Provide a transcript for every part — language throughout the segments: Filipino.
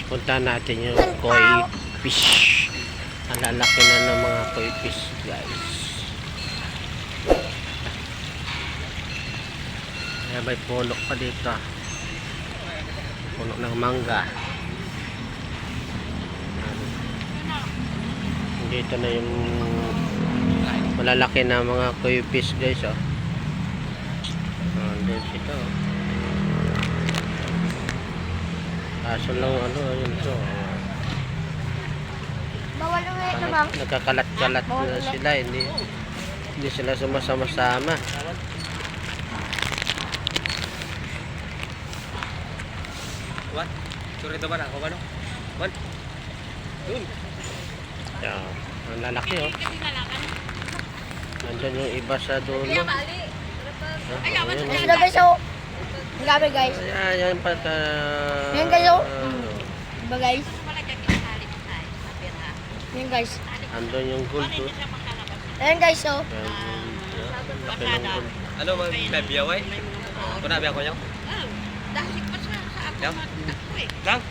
Punta natin yung koi fish. Ang lalaki na ng mga koi fish, guys. May puno pa dito. Puno ng mangga. Dito na yung malalaki na mga koi fish, guys. Oh. Andun sila. Oh. Kaso lang yun to. Bawal uwi na bang? Nagkakalat-kalat na sila, hindi sila sumasama-sama. What? Sorry to ba na ako ba no? What? Dun. Yeah, ang lalaki oh. Nandyan yung iba sa dulo. Sila guys, oh. Grabe guys. Ayan pa ka. Yan guys, oh. Diba guys? Yan guys. Andun yung gold oh. Ayan guys, oh. Laki ng gold. Ano mang biyaway? Kuna biya ko nyo? Yang? Lang?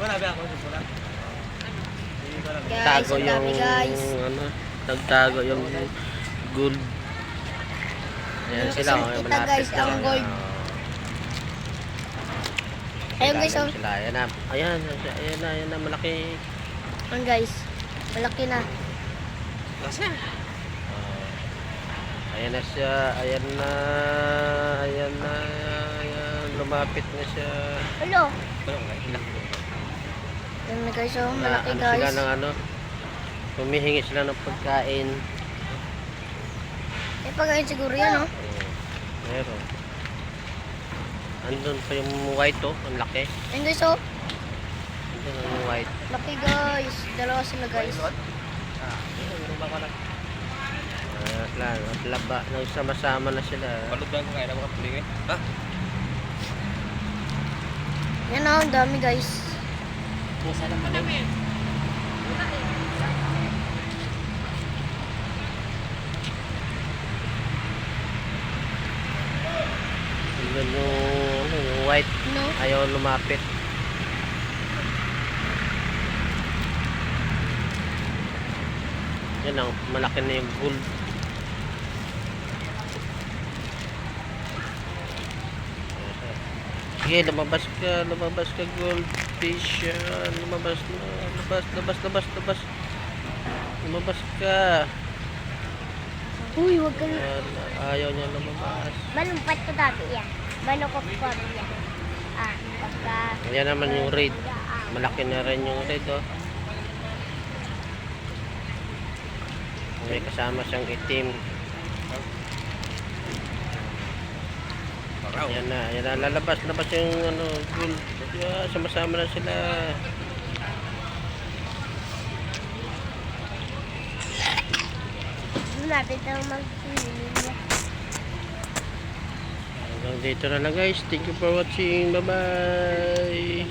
Kuna biya ko sa pula. Guys, Tago ang dami yung guys. nagtago yung gold. Ayan sila oh, Kita, malapit guys, na. ang gold. Ayun guys, oh. Sila. Ayan na malaki. Ayan guys. Malaki na. Nasa? Ayan na siya, ayan, lumapit na siya. Hello. Ano nga? Ayan na guys, oh. Malaki Ano guys. sila ng humihingi sila ng pagkain. Eh, pagkain siguro yan, oh. Meron. Andun pa yung white oh, ang laki. Ayan guys, oh. Andun yung white. Laki guys. Dalawa sila guys. At laba, nagsama-sama na sila. Paludang ko kaya na mga puling eh. Ha? Yan oh, ang dami guys. Andun yung white, No? ayaw lumapit. Yan ang malaki na yung gold. Sige, lumabas ka goldfish. Lumabas ka. Uy, wag ka na. Ayaw niya lumabas. Malumpat ko dati yan. Mano ko po yan. Pagka... Yan naman yung red. Malaki na rin yung red oh. May kasama siyang itim. Yan na, lalabas yung gold. Sama-sama na sila. Lapit na mag-swimming. Hanggang dito na lang guys. Thank you for watching. Bye-bye.